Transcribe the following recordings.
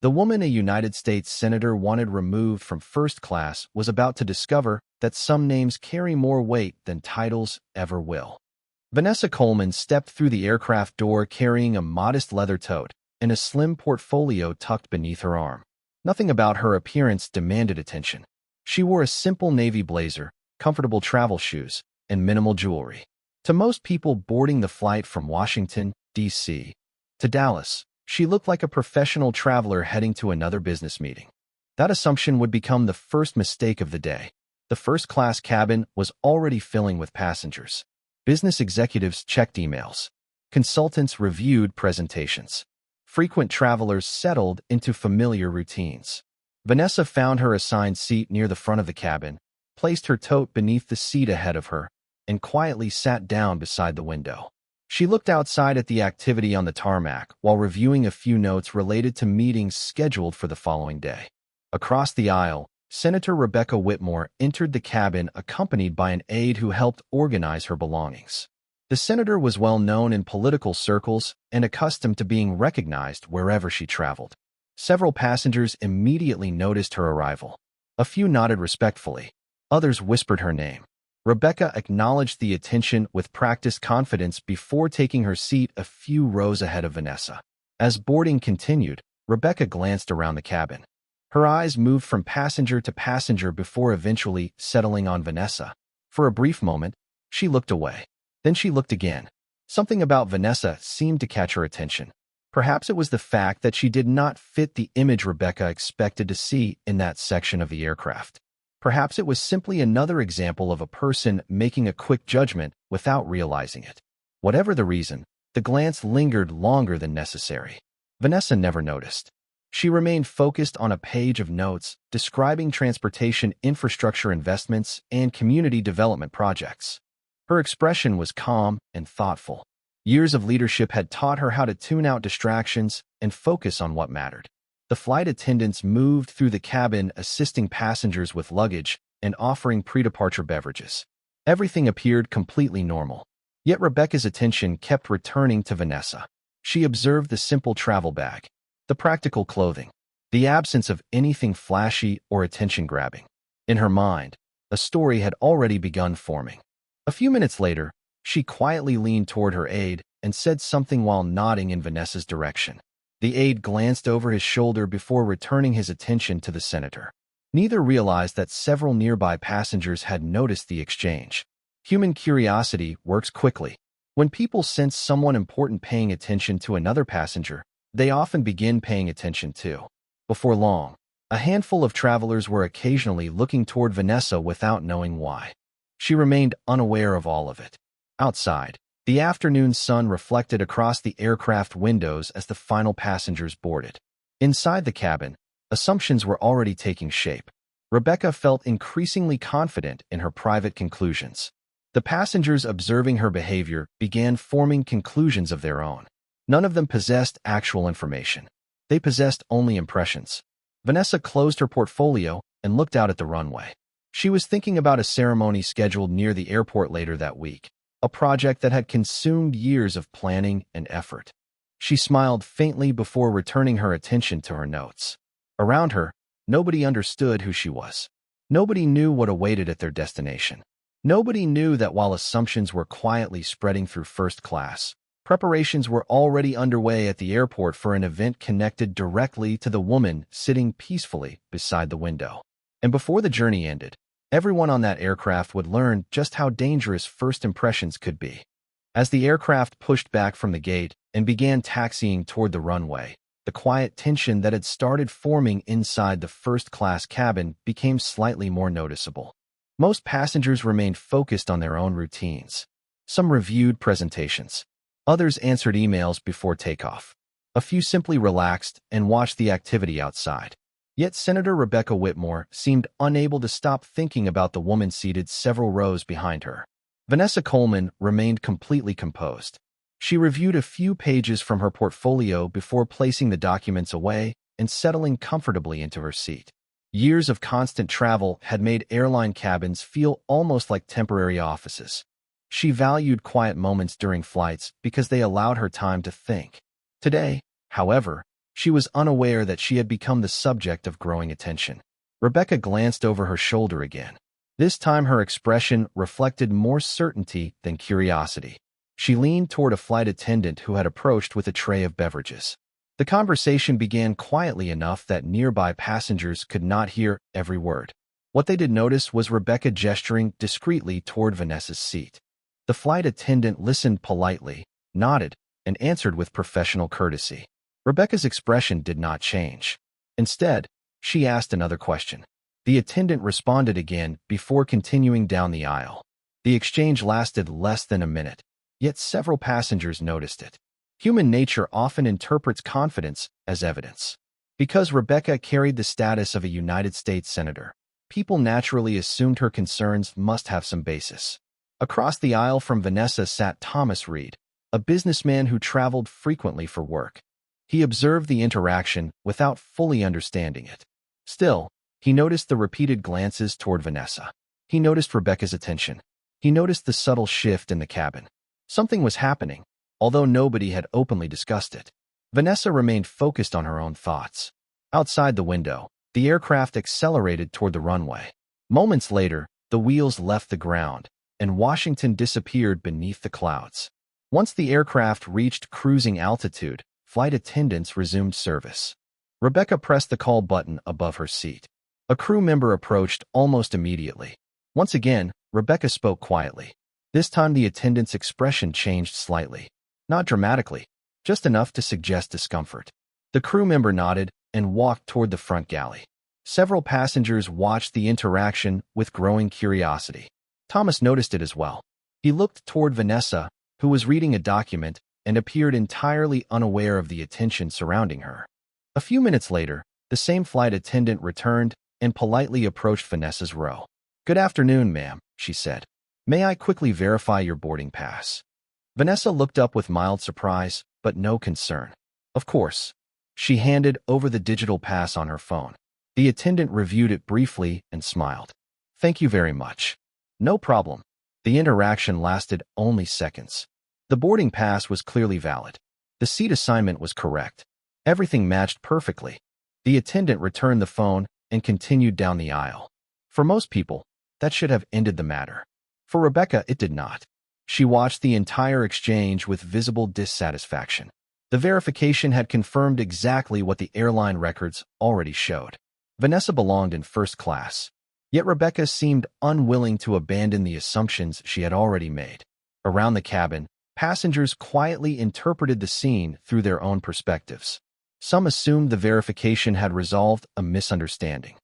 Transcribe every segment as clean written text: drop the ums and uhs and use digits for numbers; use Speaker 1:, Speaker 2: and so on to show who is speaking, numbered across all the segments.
Speaker 1: The woman a United States senator wanted removed from first class was about to discover that some names carry more weight than titles ever will. Vanessa Coleman stepped through the aircraft door carrying a modest leather tote and a slim portfolio tucked beneath her arm. Nothing about her appearance demanded attention. She wore a simple navy blazer, comfortable travel shoes, and minimal jewelry. To most people boarding the flight from Washington, D.C. to Dallas, she looked like a professional traveler heading to another business meeting. That assumption would become the first mistake of the day. The first-class cabin was already filling with passengers. Business executives checked emails. Consultants reviewed presentations. Frequent travelers settled into familiar routines. Vanessa found her assigned seat near the front of the cabin, placed her tote beneath the seat ahead of her, and quietly sat down beside the window. She looked outside at the activity on the tarmac while reviewing a few notes related to meetings scheduled for the following day. Across the aisle, Senator Rebecca Whitmore entered the cabin accompanied by an aide who helped organize her belongings. The senator was well known in political circles and accustomed to being recognized wherever she traveled. Several passengers immediately noticed her arrival. A few nodded respectfully. Others whispered her name. Rebecca acknowledged the attention with practiced confidence before taking her seat a few rows ahead of Vanessa. As boarding continued, Rebecca glanced around the cabin. Her eyes moved from passenger to passenger before eventually settling on Vanessa. For a brief moment, she looked away. Then she looked again. Something about Vanessa seemed to catch her attention. Perhaps it was the fact that she did not fit the image Rebecca expected to see in that section of the aircraft. Perhaps it was simply another example of a person making a quick judgment without realizing it. Whatever the reason, the glance lingered longer than necessary. Vanessa never noticed. She remained focused on a page of notes describing transportation infrastructure investments and community development projects. Her expression was calm and thoughtful. Years of leadership had taught her how to tune out distractions and focus on what mattered. The flight attendants moved through the cabin, assisting passengers with luggage and offering pre-departure beverages. Everything appeared completely normal. Yet Rebecca's attention kept returning to Vanessa. She observed the simple travel bag, the practical clothing, the absence of anything flashy or attention-grabbing. In her mind, a story had already begun forming. A few minutes later, she quietly leaned toward her aide and said something while nodding in Vanessa's direction. The aide glanced over his shoulder before returning his attention to the senator. Neither realized that several nearby passengers had noticed the exchange. Human curiosity works quickly. When people sense someone important paying attention to another passenger, they often begin paying attention too. Before long, a handful of travelers were occasionally looking toward Vanessa without knowing why. She remained unaware of all of it. Outside, the afternoon sun reflected across the aircraft windows as the final passengers boarded. Inside the cabin, assumptions were already taking shape. Rebecca felt increasingly confident in her private conclusions. The passengers observing her behavior began forming conclusions of their own. None of them possessed actual information. They possessed only impressions. Vanessa closed her portfolio and looked out at the runway. She was thinking about a ceremony scheduled near the airport later that week, a project that had consumed years of planning and effort. She smiled faintly before returning her attention to her notes. Around her, nobody understood who she was. Nobody knew what awaited at their destination. Nobody knew that while assumptions were quietly spreading through first class, preparations were already underway at the airport for an event connected directly to the woman sitting peacefully beside the window. And before the journey ended, everyone on that aircraft would learn just how dangerous first impressions could be. As the aircraft pushed back from the gate and began taxiing toward the runway, the quiet tension that had started forming inside the first-class cabin became slightly more noticeable. Most passengers remained focused on their own routines. Some reviewed presentations. Others answered emails before takeoff. A few simply relaxed and watched the activity outside. Yet Senator Rebecca Whitmore seemed unable to stop thinking about the woman seated several rows behind her. Vanessa Coleman remained completely composed. She reviewed a few pages from her portfolio before placing the documents away and settling comfortably into her seat. Years of constant travel had made airline cabins feel almost like temporary offices. She valued quiet moments during flights because they allowed her time to think. Today, however, She was unaware that she had become the subject of growing attention. Rebecca glanced over her shoulder again. This time her expression reflected more certainty than curiosity. She leaned toward a flight attendant who had approached with a tray of beverages. The conversation began quietly enough that nearby passengers could not hear every word. What they did notice was Rebecca gesturing discreetly toward Vanessa's seat. The flight attendant listened politely, nodded, and answered with professional courtesy. Rebecca's expression did not change. Instead, she asked another question. The attendant responded again before continuing down the aisle. The exchange lasted less than a minute, yet several passengers noticed it. Human nature often interprets confidence as evidence. Because Rebecca carried the status of a United States senator, people naturally assumed her concerns must have some basis. Across the aisle from Vanessa sat Thomas Reed, a businessman who traveled frequently for work. He observed the interaction without fully understanding it. Still, he noticed the repeated glances toward Vanessa. He noticed Rebecca's attention. He noticed the subtle shift in the cabin. Something was happening, although nobody had openly discussed it. Vanessa remained focused on her own thoughts. Outside the window, the aircraft accelerated toward the runway. Moments later, the wheels left the ground, and Washington disappeared beneath the clouds. Once the aircraft reached cruising altitude, flight attendants resumed service. Rebecca pressed the call button above her seat. A crew member approached almost immediately. Once again, Rebecca spoke quietly. This time the attendant's expression changed slightly. Not dramatically, just enough to suggest discomfort. The crew member nodded and walked toward the front galley. Several passengers watched the interaction with growing curiosity. Thomas noticed it as well. He looked toward Vanessa, who was reading a document, and appeared entirely unaware of the attention surrounding her. A few minutes later, the same flight attendant returned and politely approached Vanessa's row. "Good afternoon, ma'am," she said. "May I quickly verify your boarding pass?" Vanessa looked up with mild surprise, but no concern. Of course. She handed over the digital pass on her phone. The attendant reviewed it briefly and smiled. "Thank you very much." "No problem." The interaction lasted only seconds. The boarding pass was clearly valid. The seat assignment was correct. Everything matched perfectly. The attendant returned the phone and continued down the aisle. For most people, that should have ended the matter. For Rebecca, it did not. She watched the entire exchange with visible dissatisfaction. The verification had confirmed exactly what the airline records already showed. Vanessa belonged in first class. Yet Rebecca seemed unwilling to abandon the assumptions she had already made. Around the cabin, passengers quietly interpreted the scene through their own perspectives. Some assumed the verification had resolved a misunderstanding.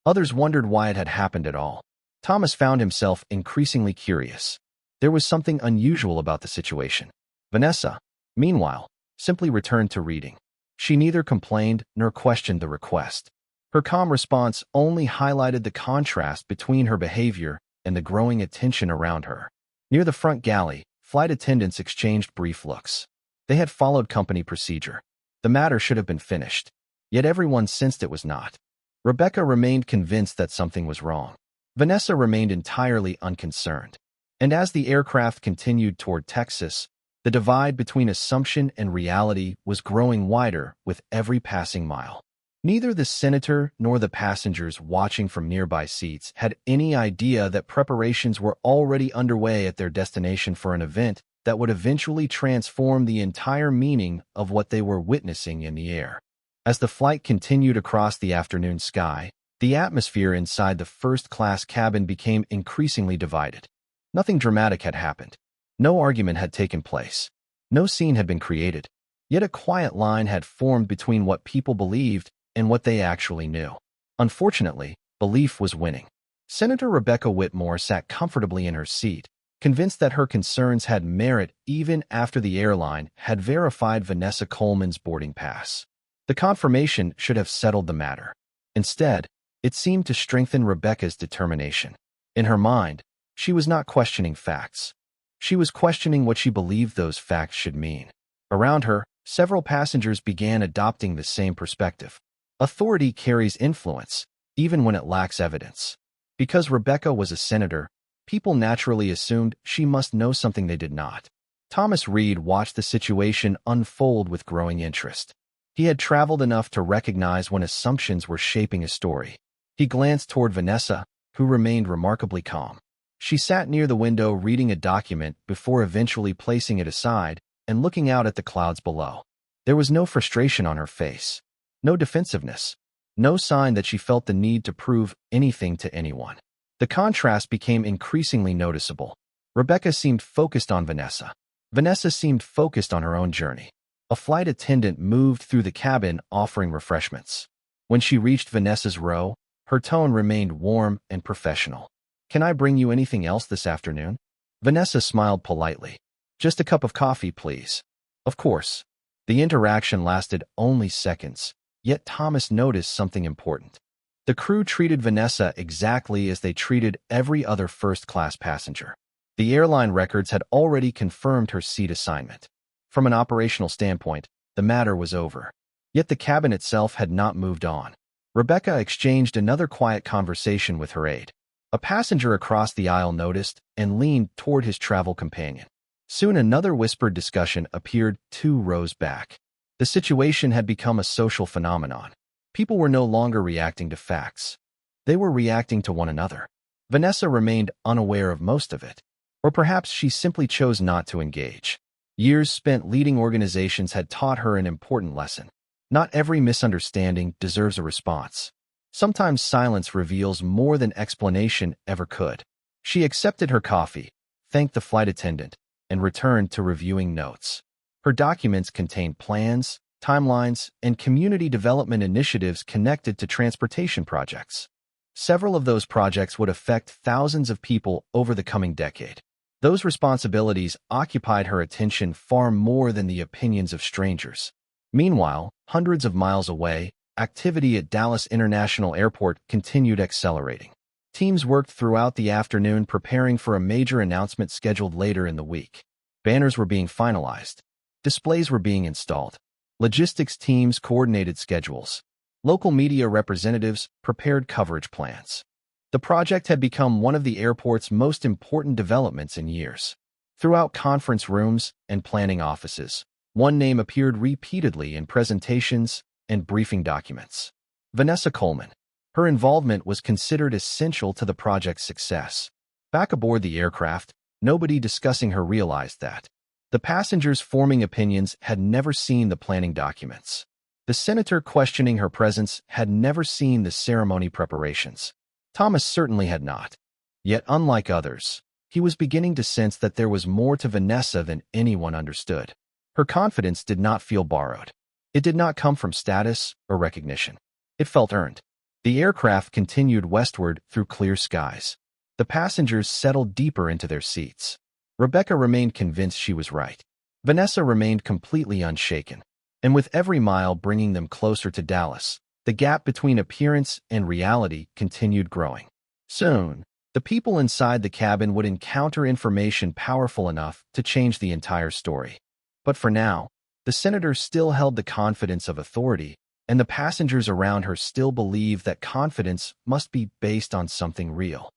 Speaker 1: Others wondered why it had happened at all. Thomas found himself increasingly curious. There was something unusual about the situation. Vanessa, meanwhile, simply returned to reading. She neither complained nor questioned the request. Her calm response only highlighted the contrast between her behavior and the growing attention around her. Near the front galley, flight attendants exchanged brief looks. They had followed company procedure. The matter should have been finished. Yet everyone sensed it was not. Rebecca remained convinced that something was wrong. Vanessa remained entirely unconcerned. And as the aircraft continued toward Texas, the divide between assumption and reality was growing wider with every passing mile. Neither the senator nor the passengers watching from nearby seats had any idea that preparations were already underway at their destination for an event that would eventually transform the entire meaning of what they were witnessing in the air. As the flight continued across the afternoon sky, the atmosphere inside the first-class cabin became increasingly divided. Nothing dramatic had happened. No argument had taken place. No scene had been created. Yet a quiet line had formed between what people believed and what they actually knew. Unfortunately, belief was winning. Senator Rebecca Whitmore sat comfortably in her seat, convinced that her concerns had merit even after the airline had verified Vanessa Coleman's boarding pass. The confirmation should have settled the matter. Instead, it seemed to strengthen Rebecca's determination. In her mind, she was not questioning facts. She was questioning what she believed those facts should mean. Around her, several passengers began adopting the same perspective. Authority carries influence, even when it lacks evidence. Because Rebecca was a senator, people naturally assumed she must know something they did not. Thomas Reed watched the situation unfold with growing interest. He had traveled enough to recognize when assumptions were shaping a story. He glanced toward Vanessa, who remained remarkably calm. She sat near the window reading a document before eventually placing it aside and looking out at the clouds below. There was no frustration on her face, no defensiveness, no sign that she felt the need to prove anything to anyone. The contrast became increasingly noticeable. Rebecca seemed focused on Vanessa. Vanessa seemed focused on her own journey. A flight attendant moved through the cabin offering refreshments. When she reached Vanessa's row, her tone remained warm and professional. "Can I bring you anything else this afternoon?" Vanessa smiled politely. "Just a cup of coffee, please." Of course. The interaction lasted only seconds, yet Thomas noticed something important. The crew treated Vanessa exactly as they treated every other first-class passenger. The airline records had already confirmed her seat assignment. From an operational standpoint, the matter was over. Yet the cabin itself had not moved on. Rebecca exchanged another quiet conversation with her aide. A passenger across the aisle noticed and leaned toward his travel companion. Soon another whispered discussion appeared 2 rows back. The situation had become a social phenomenon. People were no longer reacting to facts. They were reacting to one another. Vanessa remained unaware of most of it. Or perhaps she simply chose not to engage. Years spent leading organizations had taught her an important lesson. Not every misunderstanding deserves a response. Sometimes silence reveals more than explanation ever could. She accepted her coffee, thanked the flight attendant, and returned to reviewing notes. Her documents contained plans, timelines, and community development initiatives connected to transportation projects. Several of those projects would affect thousands of people over the coming decade. Those responsibilities occupied her attention far more than the opinions of strangers. Meanwhile, hundreds of miles away, activity at Dallas International Airport continued accelerating. Teams worked throughout the afternoon preparing for a major announcement scheduled later in the week. Banners were being finalized. Displays were being installed. Logistics teams coordinated schedules. Local media representatives prepared coverage plans. The project had become one of the airport's most important developments in years. Throughout conference rooms and planning offices, one name appeared repeatedly in presentations and briefing documents: Vanessa Coleman. Her involvement was considered essential to the project's success. Back aboard the aircraft, nobody discussing her realized that. The passengers forming opinions had never seen the planning documents. The senator questioning her presence had never seen the ceremony preparations. Thomas certainly had not. Yet, unlike others, he was beginning to sense that there was more to Vanessa than anyone understood. Her confidence did not feel borrowed. It did not come from status or recognition. It felt earned. The aircraft continued westward through clear skies. The passengers settled deeper into their seats. Rebecca remained convinced she was right. Vanessa remained completely unshaken. And with every mile bringing them closer to Dallas, the gap between appearance and reality continued growing. Soon, the people inside the cabin would encounter information powerful enough to change the entire story. But for now, the senator still held the confidence of authority, and the passengers around her still believed that confidence must be based on something real.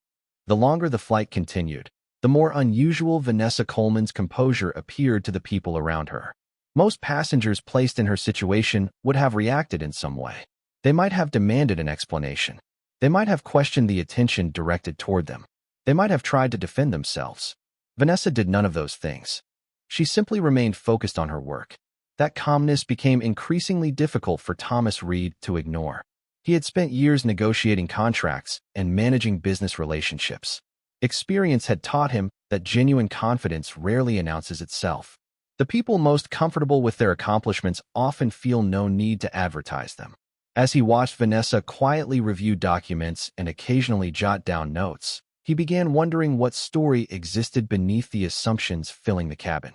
Speaker 1: The longer the flight continued, the more unusual Vanessa Coleman's composure appeared to the people around her. Most passengers placed in her situation would have reacted in some way. They might have demanded an explanation. They might have questioned the attention directed toward them. They might have tried to defend themselves. Vanessa did none of those things. She simply remained focused on her work. That calmness became increasingly difficult for Thomas Reed to ignore. He had spent years negotiating contracts and managing business relationships. Experience had taught him that genuine confidence rarely announces itself. The people most comfortable with their accomplishments often feel no need to advertise them. As he watched Vanessa quietly review documents and occasionally jot down notes, he began wondering what story existed beneath the assumptions filling the cabin.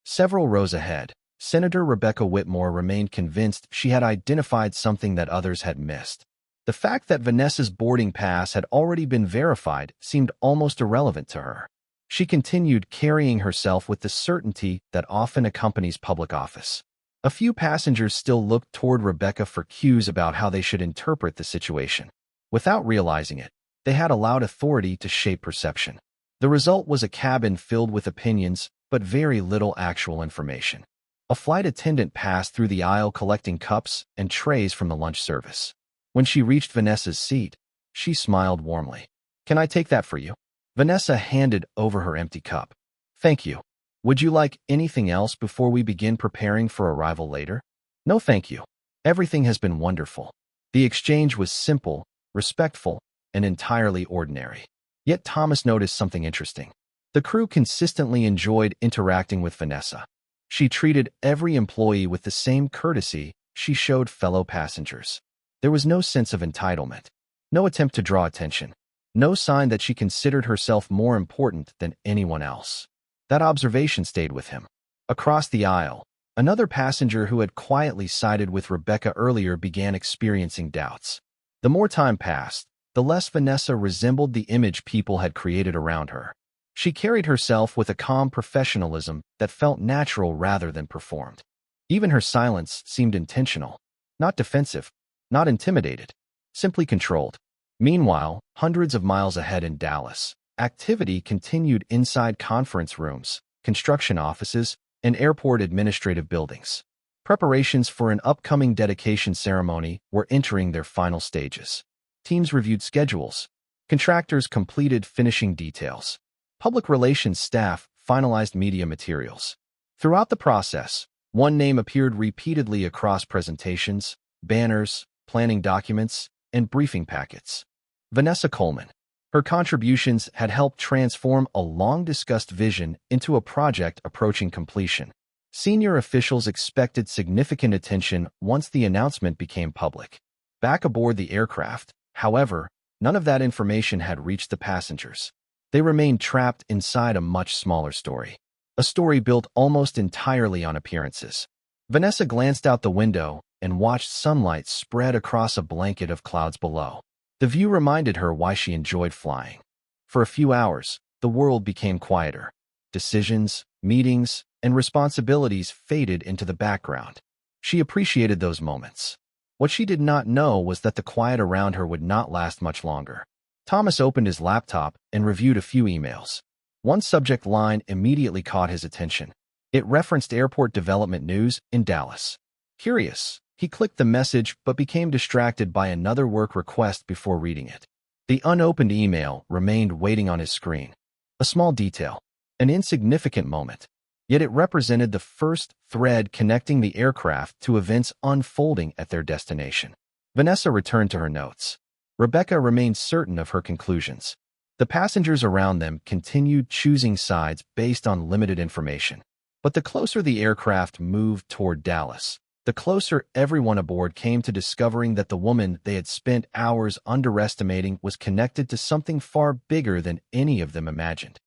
Speaker 1: Several rows ahead, Senator Rebecca Whitmore remained convinced she had identified something that others had missed. The fact that Vanessa's boarding pass had already been verified seemed almost irrelevant to her. She continued carrying herself with the certainty that often accompanies public office. A few passengers still looked toward Rebecca for cues about how they should interpret the situation. Without realizing it, they had allowed authority to shape perception. The result was a cabin filled with opinions, but very little actual information. A flight attendant passed through the aisle collecting cups and trays from the lunch service. When she reached Vanessa's seat, she smiled warmly. "Can I take that for you?" Vanessa handed over her empty cup. "Thank you. Would you like anything else before we begin preparing for arrival later?" "No, thank you. Everything has been wonderful." The exchange was simple, respectful, and entirely ordinary. Yet Thomas noticed something interesting. The crew consistently enjoyed interacting with Vanessa. She treated every employee with the same courtesy she showed fellow passengers. There was no sense of entitlement, no attempt to draw attention, no sign that she considered herself more important than anyone else. That observation stayed with him. Across the aisle, another passenger who had quietly sided with Rebecca earlier began experiencing doubts. The more time passed, the less Vanessa resembled the image people had created around her. She carried herself with a calm professionalism that felt natural rather than performed. Even her silence seemed intentional, not defensive, not intimidated, simply controlled. Meanwhile, hundreds of miles ahead in Dallas, activity continued inside conference rooms, construction offices, and airport administrative buildings. Preparations for an upcoming dedication ceremony were entering their final stages. Teams reviewed schedules. Contractors completed finishing details. Public relations staff finalized media materials. Throughout the process, one name appeared repeatedly across presentations, banners, planning documents, and briefing packets: Vanessa Coleman. Her contributions had helped transform a long-discussed vision into a project approaching completion. Senior officials expected significant attention once the announcement became public. Back aboard the aircraft, however, none of that information had reached the passengers. They remained trapped inside a much smaller story. A story built almost entirely on appearances. Vanessa glanced out the window and watched sunlight spread across a blanket of clouds below. The view reminded her why she enjoyed flying. For a few hours, the world became quieter. Decisions, meetings, and responsibilities faded into the background. She appreciated those moments. What she did not know was that the quiet around her would not last much longer. Thomas opened his laptop and reviewed a few emails. One subject line immediately caught his attention. It referenced airport development news in Dallas. Curious, he clicked the message but became distracted by another work request before reading it. The unopened email remained waiting on his screen. A small detail, an insignificant moment, yet it represented the first thread connecting the aircraft to events unfolding at their destination. Vanessa returned to her notes. Rebecca remained certain of her conclusions. The passengers around them continued choosing sides based on limited information. But the closer the aircraft moved toward Dallas, the closer everyone aboard came to discovering that the woman they had spent hours underestimating was connected to something far bigger than any of them imagined.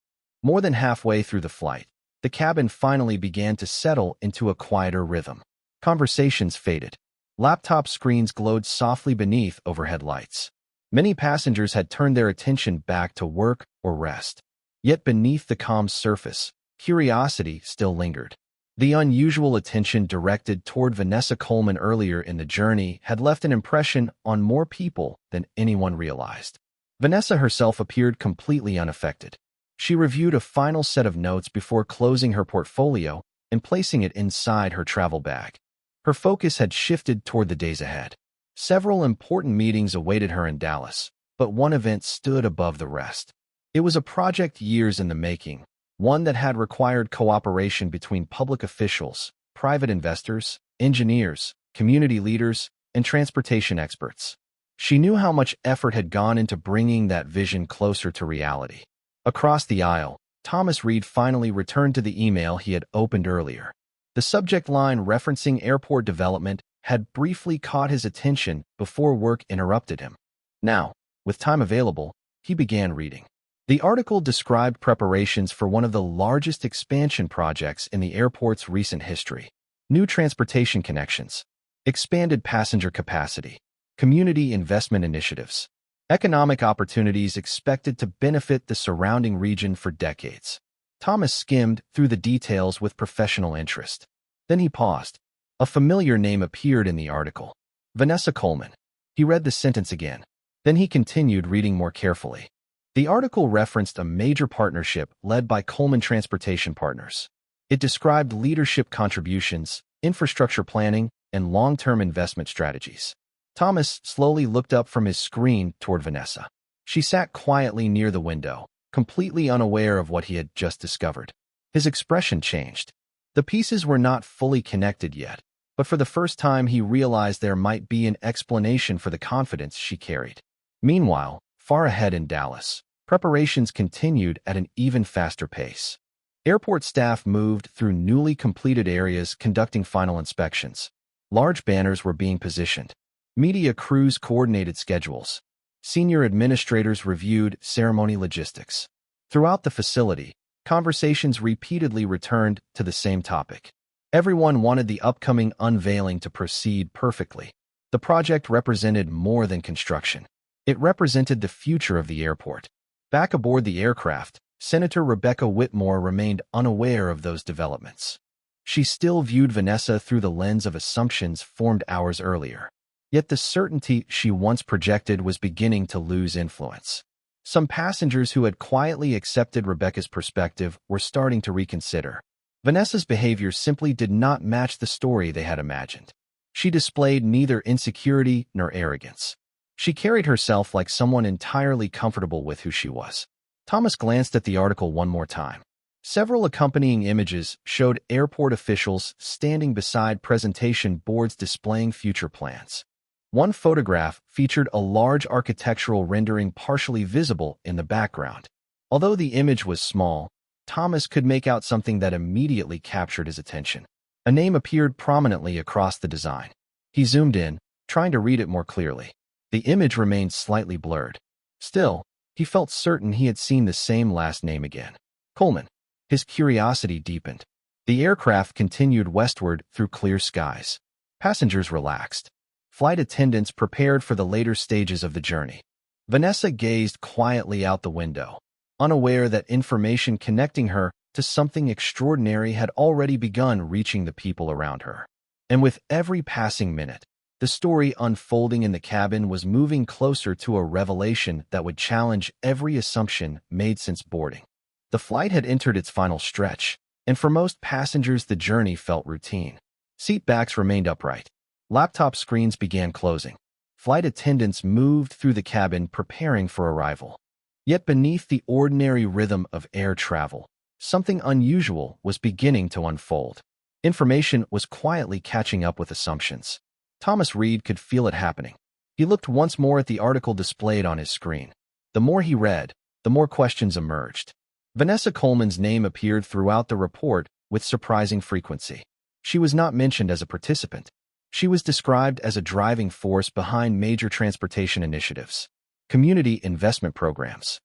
Speaker 1: More than halfway through the flight, the cabin finally began to settle into a quieter rhythm. Conversations faded. Laptop screens glowed softly beneath overhead lights. Many passengers had turned their attention back to work or rest. Yet beneath the calm surface, curiosity still lingered. The unusual attention directed toward Vanessa Coleman earlier in the journey had left an impression on more people than anyone realized. Vanessa herself appeared completely unaffected. She reviewed a final set of notes before closing her portfolio and placing it inside her travel bag. Her focus had shifted toward the days ahead. Several important meetings awaited her in Dallas, but one event stood above the rest. It was a project years in the making, one that had required cooperation between public officials, private investors, engineers, community leaders, and transportation experts. She knew how much effort had gone into bringing that vision closer to reality. Across the aisle, Thomas Reed finally returned to the email he had opened earlier. The subject line referencing airport development had briefly caught his attention before work interrupted him. Now, with time available, he began reading. The article described preparations for one of the largest expansion projects in the airport's recent history. New transportation connections, expanded passenger capacity, community investment initiatives, economic opportunities expected to benefit the surrounding region for decades. Thomas skimmed through the details with professional interest. Then he paused. A familiar name appeared in the article. Vanessa Coleman. He read the sentence again. Then he continued reading more carefully. The article referenced a major partnership led by Coleman Transportation Partners. It described leadership contributions, infrastructure planning, and long-term investment strategies. Thomas slowly looked up from his screen toward Vanessa. She sat quietly near the window, completely unaware of what he had just discovered. His expression changed. The pieces were not fully connected yet, but for the first time he realized there might be an explanation for the confidence she carried. Meanwhile, far ahead in Dallas, preparations continued at an even faster pace. Airport staff moved through newly completed areas conducting final inspections. Large banners were being positioned. Media crews coordinated schedules. Senior administrators reviewed ceremony logistics. Throughout the facility, conversations repeatedly returned to the same topic. Everyone wanted the upcoming unveiling to proceed perfectly. The project represented more than construction. It represented the future of the airport. Back aboard the aircraft, Senator Rebecca Whitmore remained unaware of those developments. She still viewed Vanessa through the lens of assumptions formed hours earlier. Yet the certainty she once projected was beginning to lose influence. Some passengers who had quietly accepted Rebecca's perspective were starting to reconsider. Vanessa's behavior simply did not match the story they had imagined. She displayed neither insecurity nor arrogance. She carried herself like someone entirely comfortable with who she was. Thomas glanced at the article one more time. Several accompanying images showed airport officials standing beside presentation boards displaying future plans. One photograph featured a large architectural rendering partially visible in the background. Although the image was small, Thomas could make out something that immediately captured his attention. A name appeared prominently across the design. He zoomed in, trying to read it more clearly. The image remained slightly blurred. Still, he felt certain he had seen the same last name again. Coleman. His curiosity deepened. The aircraft continued westward through clear skies. Passengers relaxed. Flight attendants prepared for the later stages of the journey. Vanessa gazed quietly out the window, unaware that information connecting her to something extraordinary had already begun reaching the people around her. And with every passing minute, the story unfolding in the cabin was moving closer to a revelation that would challenge every assumption made since boarding. The flight had entered its final stretch, and for most passengers the journey felt routine. Seat backs remained upright. Laptop screens began closing. Flight attendants moved through the cabin preparing for arrival. Yet beneath the ordinary rhythm of air travel, something unusual was beginning to unfold. Information was quietly catching up with assumptions. Thomas Reed could feel it happening. He looked once more at the article displayed on his screen. The more he read, the more questions emerged. Vanessa Coleman's name appeared throughout the report with surprising frequency. She was not mentioned as a participant. She was described as a driving force behind major transportation initiatives, community investment programs,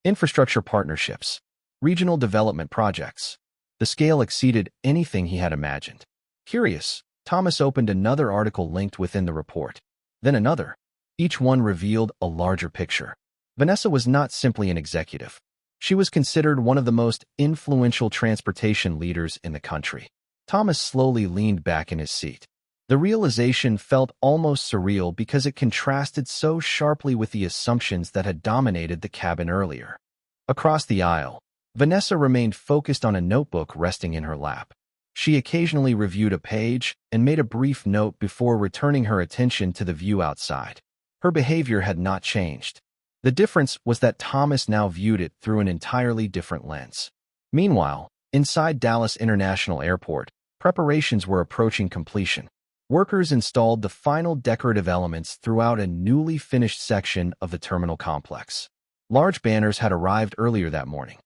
Speaker 1: infrastructure partnerships, regional development projects. The scale exceeded anything he had imagined. Curious, Thomas opened another article linked within the report, then another. Each one revealed a larger picture. Vanessa was not simply an executive. She was considered one of the most influential transportation leaders in the country. Thomas slowly leaned back in his seat. The realization felt almost surreal because it contrasted so sharply with the assumptions that had dominated the cabin earlier. Across the aisle, Vanessa remained focused on a notebook resting in her lap. She occasionally reviewed a page and made a brief note before returning her attention to the view outside. Her behavior had not changed. The difference was that Thomas now viewed it through an entirely different lens. Meanwhile, inside Dallas International Airport, preparations were approaching completion. Workers installed the final decorative elements throughout a newly finished section of the terminal complex. Large banners had arrived earlier that morning.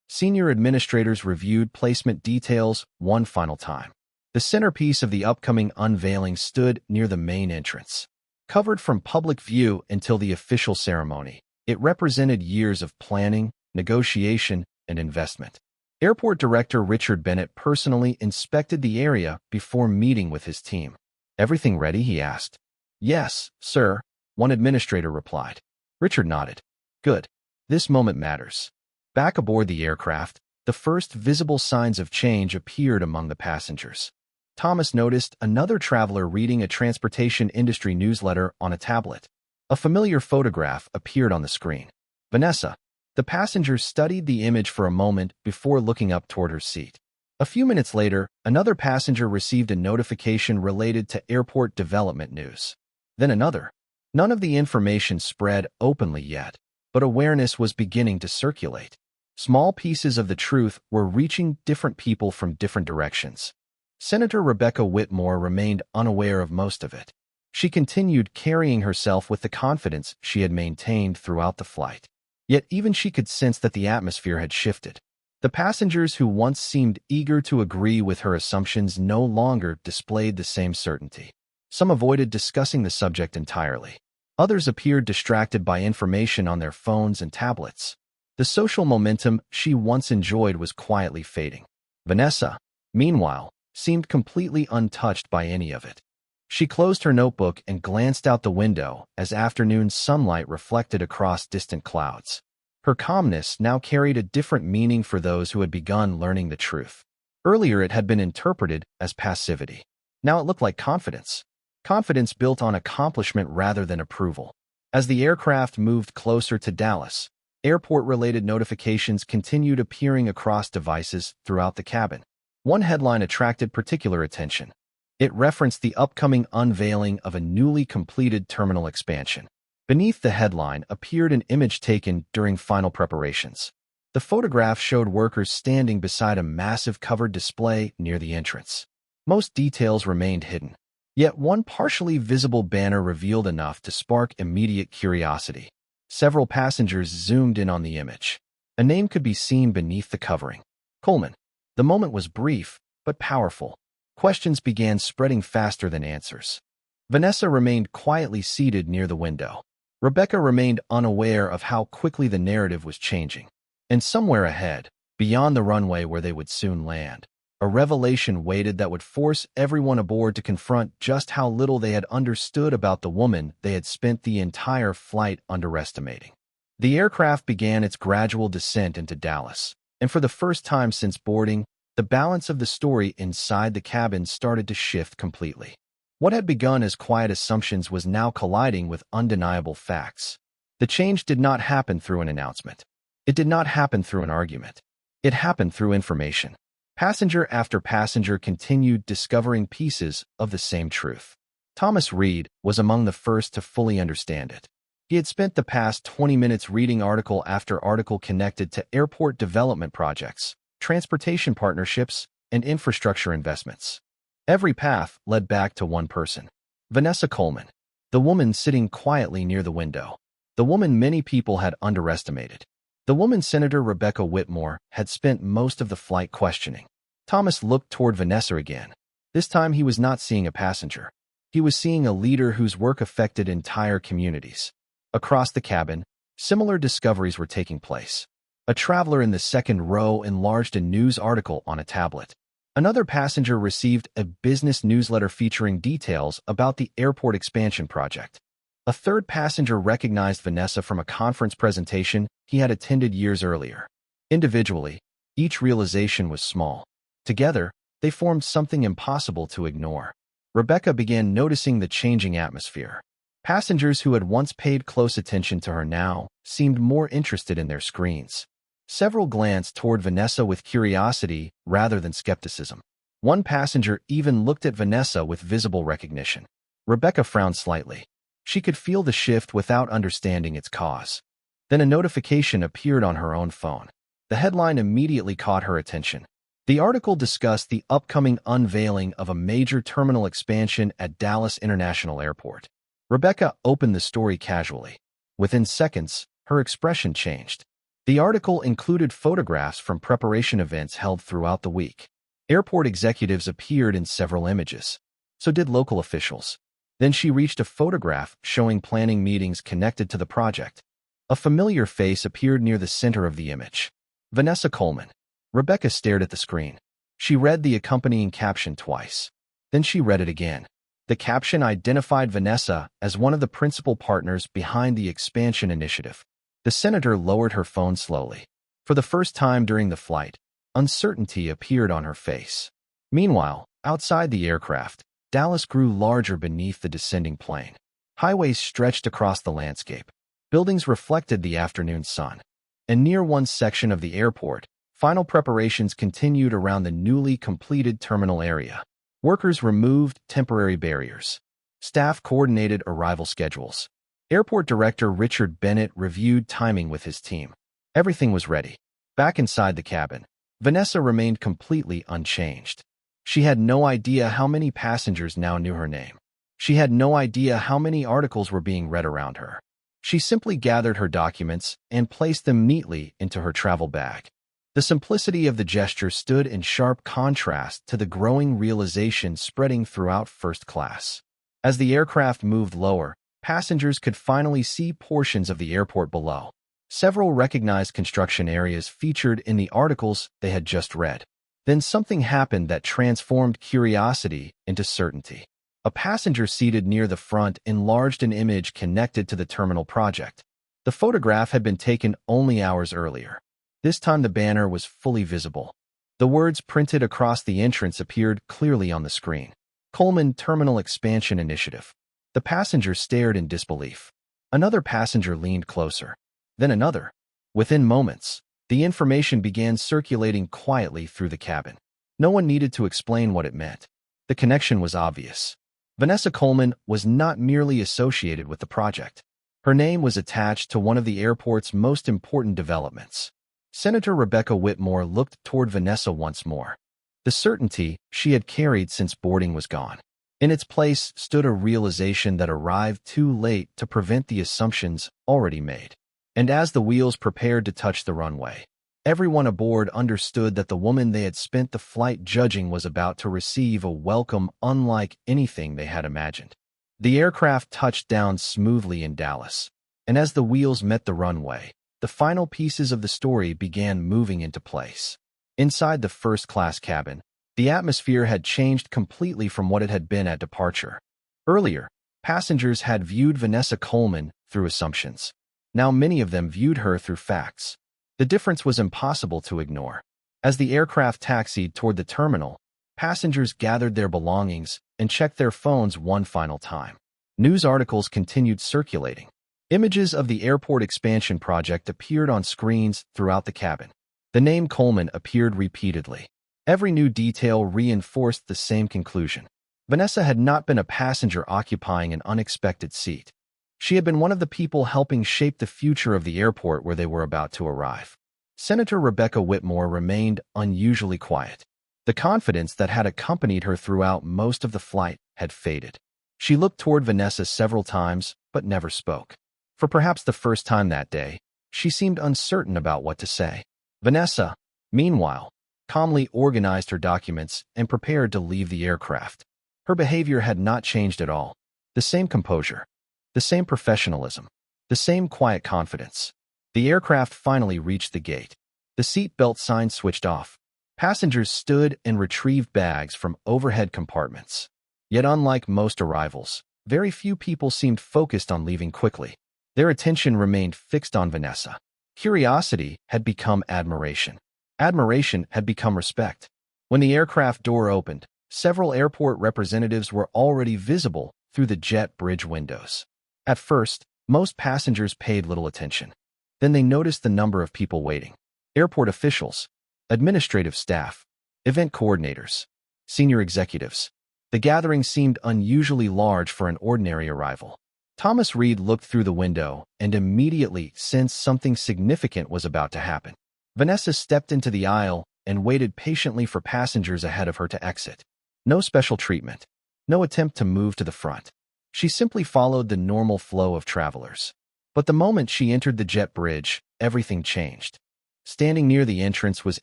Speaker 1: Senior administrators reviewed placement details one final time. The centerpiece of the upcoming unveiling stood near the main entrance. Covered from public view until the official ceremony, it represented years of planning, negotiation, and investment. Airport Director Richard Bennett personally inspected the area before meeting with his team. "Everything ready?" he asked. "Yes, sir," one administrator replied. Richard nodded. "Good. This moment matters." Back aboard the aircraft, the first visible signs of change appeared among the passengers. Thomas noticed another traveler reading a transportation industry newsletter on a tablet. A familiar photograph appeared on the screen. Vanessa. The passenger studied the image for a moment before looking up toward her seat. A few minutes later, another passenger received a notification related to airport development news. Then another. None of the information spread openly yet, but awareness was beginning to circulate. Small pieces of the truth were reaching different people from different directions. Senator Rebecca Whitmore remained unaware of most of it. She continued carrying herself with the confidence she had maintained throughout the flight. Yet even she could sense that the atmosphere had shifted. The passengers who once seemed eager to agree with her assumptions no longer displayed the same certainty. Some avoided discussing the subject entirely. Others appeared distracted by information on their phones and tablets. The social momentum she once enjoyed was quietly fading. Vanessa, meanwhile, seemed completely untouched by any of it. She closed her notebook and glanced out the window as afternoon sunlight reflected across distant clouds. Her calmness now carried a different meaning for those who had begun learning the truth. Earlier it had been interpreted as passivity. Now it looked like confidence. Confidence built on accomplishment rather than approval. As the aircraft moved closer to Dallas, airport-related notifications continued appearing across devices throughout the cabin. One headline attracted particular attention. It referenced the upcoming unveiling of a newly completed terminal expansion. Beneath the headline appeared an image taken during final preparations. The photograph showed workers standing beside a massive covered display near the entrance. Most details remained hidden. Yet one partially visible banner revealed enough to spark immediate curiosity. Several passengers zoomed in on the image. A name could be seen beneath the covering. Coleman. The moment was brief, but powerful. Questions began spreading faster than answers. Vanessa remained quietly seated near the window. Rebecca remained unaware of how quickly the narrative was changing. And somewhere ahead, beyond the runway where they would soon land, a revelation waited that would force everyone aboard to confront just how little they had understood about the woman they had spent the entire flight underestimating. The aircraft began its gradual descent into Dallas, and for the first time since boarding, the balance of the story inside the cabin started to shift completely. What had begun as quiet assumptions was now colliding with undeniable facts. The change did not happen through an announcement. It did not happen through an argument. It happened through information. Passenger after passenger continued discovering pieces of the same truth. Thomas Reed was among the first to fully understand it. He had spent the past 20 minutes reading article after article connected to airport development projects, transportation partnerships, and infrastructure investments. Every path led back to one person. Vanessa Coleman, the woman sitting quietly near the window. The woman many people had underestimated. The woman Senator Rebecca Whitmore had spent most of the flight questioning. Thomas looked toward Vanessa again. This time he was not seeing a passenger. He was seeing a leader whose work affected entire communities. Across the cabin, similar discoveries were taking place. A traveler in the second row enlarged a news article on a tablet. Another passenger received a business newsletter featuring details about the airport expansion project. A third passenger recognized Vanessa from a conference presentation he had attended years earlier. Individually, each realization was small. Together, they formed something impossible to ignore. Rebecca began noticing the changing atmosphere. Passengers who had once paid close attention to her now seemed more interested in their screens. Several glanced toward Vanessa with curiosity rather than skepticism. One passenger even looked at Vanessa with visible recognition. Rebecca frowned slightly. She could feel the shift without understanding its cause. Then a notification appeared on her own phone. The headline immediately caught her attention. The article discussed the upcoming unveiling of a major terminal expansion at Dallas International Airport. Rebecca opened the story casually. Within seconds, her expression changed. The article included photographs from preparation events held throughout the week. Airport executives appeared in several images. So did local officials. Then she reached a photograph showing planning meetings connected to the project. A familiar face appeared near the center of the image. Vanessa Coleman. Rebecca stared at the screen. She read the accompanying caption twice. Then she read it again. The caption identified Vanessa as one of the principal partners behind the expansion initiative. The senator lowered her phone slowly. For the first time during the flight, uncertainty appeared on her face. Meanwhile, outside the aircraft, Dallas grew larger beneath the descending plane. Highways stretched across the landscape. Buildings reflected the afternoon sun. And near one section of the airport, Final preparations continued around the newly completed terminal area. Workers removed temporary barriers. Staff coordinated arrival schedules. Airport Director Richard Bennett reviewed timing with his team. Everything was ready. Back inside the cabin, Vanessa remained completely unchanged. She had no idea how many passengers now knew her name. She had no idea how many articles were being read around her. She simply gathered her documents and placed them neatly into her travel bag. The simplicity of the gesture stood in sharp contrast to the growing realization spreading throughout first class. As the aircraft moved lower, passengers could finally see portions of the airport below. Several recognized construction areas featured in the articles they had just read. Then something happened that transformed curiosity into certainty. A passenger seated near the front enlarged an image connected to the terminal project. The photograph had been taken only hours earlier. This time the banner was fully visible. The words printed across the entrance appeared clearly on the screen. Coleman Terminal Expansion Initiative. The passenger stared in disbelief. Another passenger leaned closer. Then another. Within moments, the information began circulating quietly through the cabin. No one needed to explain what it meant. The connection was obvious. Vanessa Coleman was not merely associated with the project. Her name was attached to one of the airport's most important developments. Senator Rebecca Whitmore looked toward Vanessa once more. The certainty she had carried since boarding was gone. In its place stood a realization that arrived too late to prevent the assumptions already made. And as the wheels prepared to touch the runway, everyone aboard understood that the woman they had spent the flight judging was about to receive a welcome unlike anything they had imagined. The aircraft touched down smoothly in Dallas, and as the wheels met the runway, the final pieces of the story began moving into place. Inside the first-class cabin, the atmosphere had changed completely from what it had been at departure. Earlier, passengers had viewed Vanessa Coleman through assumptions. Now many of them viewed her through facts. The difference was impossible to ignore. As the aircraft taxied toward the terminal, passengers gathered their belongings and checked their phones one final time. News articles continued circulating. Images of the airport expansion project appeared on screens throughout the cabin. The name Coleman appeared repeatedly. Every new detail reinforced the same conclusion. Vanessa had not been a passenger occupying an unexpected seat. She had been one of the people helping shape the future of the airport where they were about to arrive. Senator Rebecca Whitmore remained unusually quiet. The confidence that had accompanied her throughout most of the flight had faded. She looked toward Vanessa several times, but never spoke. For perhaps the first time that day, she seemed uncertain about what to say. Vanessa, meanwhile, calmly organized her documents and prepared to leave the aircraft. Her behavior had not changed at all. The same composure. The same professionalism. The same quiet confidence. The aircraft finally reached the gate. The seat belt sign switched off. Passengers stood and retrieved bags from overhead compartments. Yet unlike most arrivals, very few people seemed focused on leaving quickly. Their attention remained fixed on Vanessa. Curiosity had become admiration. Admiration had become respect. When the aircraft door opened, several airport representatives were already visible through the jet bridge windows. At first, most passengers paid little attention. Then they noticed the number of people waiting. Airport officials, administrative staff, event coordinators, senior executives. The gathering seemed unusually large for an ordinary arrival. Thomas Reed looked through the window and immediately sensed something significant was about to happen. Vanessa stepped into the aisle and waited patiently for passengers ahead of her to exit. No special treatment. No attempt to move to the front. She simply followed the normal flow of travelers. But the moment she entered the jet bridge, everything changed. Standing near the entrance was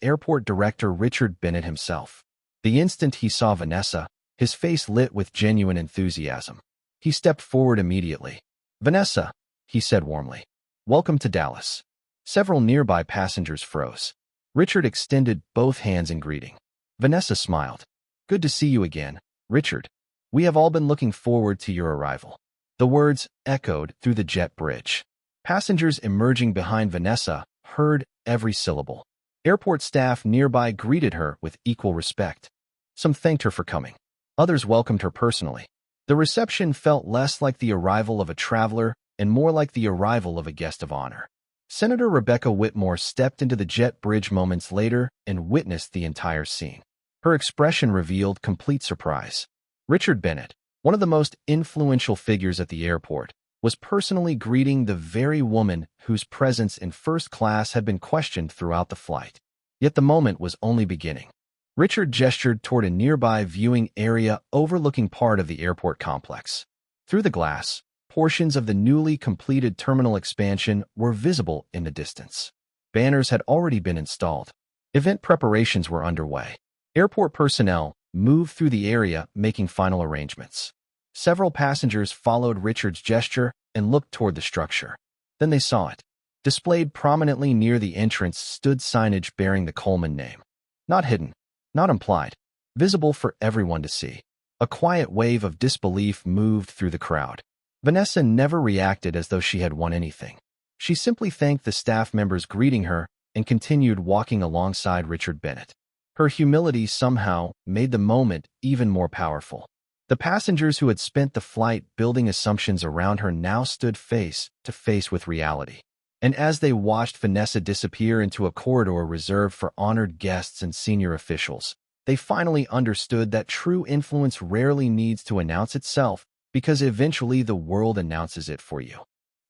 Speaker 1: Airport Director Richard Bennett himself. The instant he saw Vanessa, his face lit with genuine enthusiasm. He stepped forward immediately. "Vanessa," he said warmly. "Welcome to Dallas." Several nearby passengers froze. Richard extended both hands in greeting. Vanessa smiled. "Good to see you again, Richard. We have all been looking forward to your arrival." The words echoed through the jet bridge. Passengers emerging behind Vanessa heard every syllable. Airport staff nearby greeted her with equal respect. Some thanked her for coming. Others welcomed her personally. The reception felt less like the arrival of a traveler and more like the arrival of a guest of honor. Senator Rebecca Whitmore stepped into the jet bridge moments later and witnessed the entire scene. Her expression revealed complete surprise. Richard Bennett, one of the most influential figures at the airport, was personally greeting the very woman whose presence in first class had been questioned throughout the flight. Yet the moment was only beginning. Richard gestured toward a nearby viewing area overlooking part of the airport complex. Through the glass, portions of the newly completed terminal expansion were visible in the distance. Banners had already been installed. Event preparations were underway. Airport personnel moved through the area making final arrangements. Several passengers followed Richard's gesture and looked toward the structure. Then they saw it. Displayed prominently near the entrance stood signage bearing the Coleman name. Not hidden, not implied, visible for everyone to see. A quiet wave of disbelief moved through the crowd. Vanessa never reacted as though she had won anything. She simply thanked the staff members greeting her and continued walking alongside Richard Bennett. Her humility somehow made the moment even more powerful. The passengers who had spent the flight building assumptions around her now stood face to face with reality. And as they watched Vanessa disappear into a corridor reserved for honored guests and senior officials, they finally understood that true influence rarely needs to announce itself, because eventually the world announces it for you.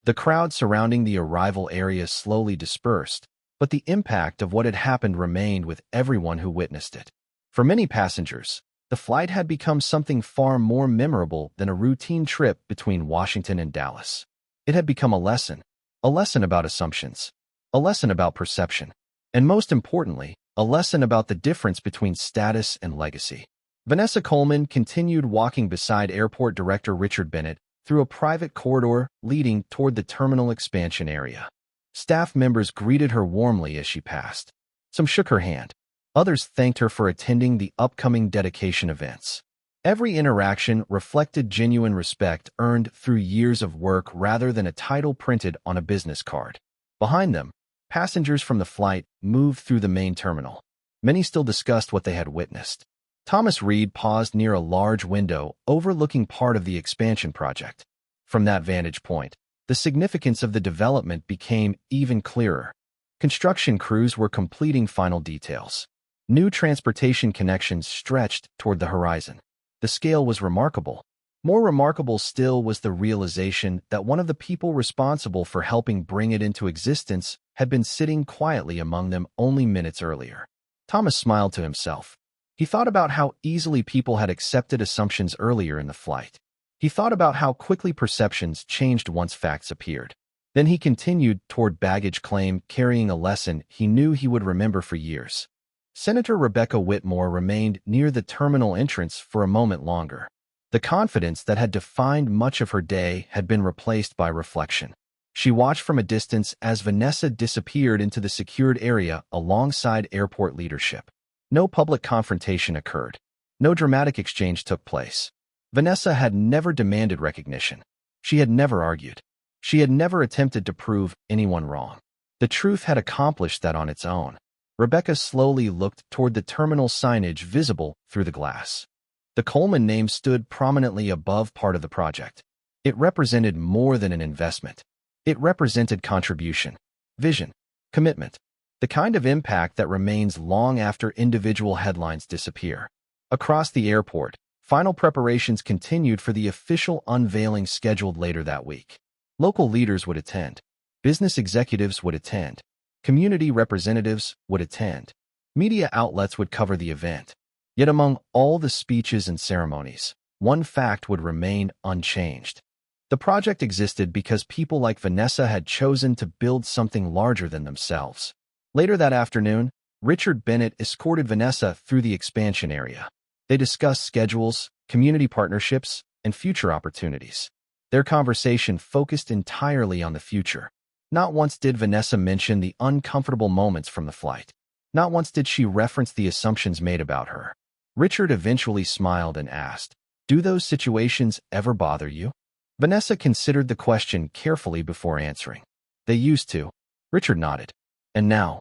Speaker 1: The crowd surrounding the arrival area slowly dispersed, but the impact of what had happened remained with everyone who witnessed it. For many passengers, the flight had become something far more memorable than a routine trip between Washington and Dallas. It had become a lesson about assumptions, a lesson about perception, and most importantly, a lesson about the difference between status and legacy. Vanessa Coleman continued walking beside Airport Director Richard Bennett through a private corridor leading toward the terminal expansion area. Staff members greeted her warmly as she passed. Some shook her hand. Others thanked her for attending the upcoming dedication events. Every interaction reflected genuine respect earned through years of work rather than a title printed on a business card. Behind them, passengers from the flight moved through the main terminal. Many still discussed what they had witnessed. Thomas Reed paused near a large window overlooking part of the expansion project. From that vantage point, the significance of the development became even clearer. Construction crews were completing final details. New transportation connections stretched toward the horizon. The scale was remarkable. More remarkable still was the realization that one of the people responsible for helping bring it into existence had been sitting quietly among them only minutes earlier. Thomas smiled to himself. He thought about how easily people had accepted assumptions earlier in the flight. He thought about how quickly perceptions changed once facts appeared. Then he continued toward baggage claim, carrying a lesson he knew he would remember for years. Senator Rebecca Whitmore remained near the terminal entrance for a moment longer. The confidence that had defined much of her day had been replaced by reflection. She watched from a distance as Vanessa disappeared into the secured area alongside airport leadership. No public confrontation occurred. No dramatic exchange took place. Vanessa had never demanded recognition. She had never argued. She had never attempted to prove anyone wrong. The truth had accomplished that on its own. Rebecca slowly looked toward the terminal signage visible through the glass. The Coleman name stood prominently above part of the project. It represented more than an investment. It represented contribution, vision, commitment, the kind of impact that remains long after individual headlines disappear. Across the airport, final preparations continued for the official unveiling scheduled later that week. Local leaders would attend. Business executives would attend. Community representatives would attend. Media outlets would cover the event. Yet among all the speeches and ceremonies, one fact would remain unchanged. The project existed because people like Vanessa had chosen to build something larger than themselves. Later that afternoon, Richard Bennett escorted Vanessa through the expansion area. They discussed schedules, community partnerships, and future opportunities. Their conversation focused entirely on the future. Not once did Vanessa mention the uncomfortable moments from the flight. Not once did she reference the assumptions made about her. Richard eventually smiled and asked, "Do those situations ever bother you?" Vanessa considered the question carefully before answering. "They used to." Richard nodded. "And now?"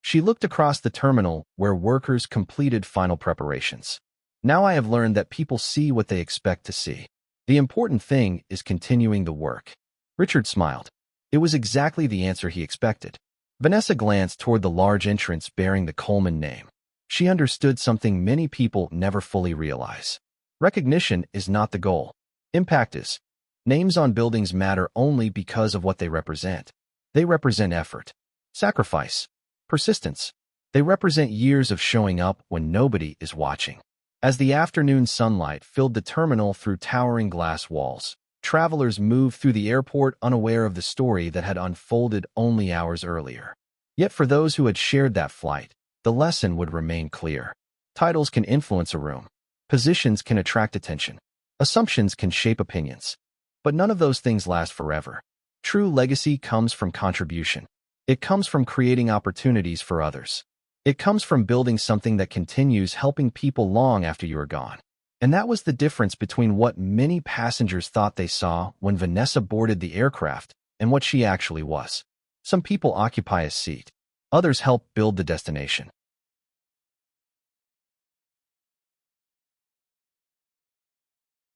Speaker 1: She looked across the terminal where workers completed final preparations. "Now I have learned that people see what they expect to see. The important thing is continuing the work." Richard smiled. It was exactly the answer he expected. Vanessa glanced toward the large entrance bearing the Coleman name. She understood something many people never fully realize. Recognition is not the goal. Impact is. Names on buildings matter only because of what they represent. They represent effort, sacrifice, persistence. They represent years of showing up when nobody is watching. As the afternoon sunlight filled the terminal through towering glass walls, travelers moved through the airport unaware of the story that had unfolded only hours earlier. Yet for those who had shared that flight, the lesson would remain clear. Titles can influence a room. Positions can attract attention. Assumptions can shape opinions. But none of those things last forever. True legacy comes from contribution. It comes from creating opportunities for others. It comes from building something that continues helping people long after you are gone. And that was the difference between what many passengers thought they saw when Vanessa boarded the aircraft and what she actually was. Some people occupy a seat. Others help build the destination.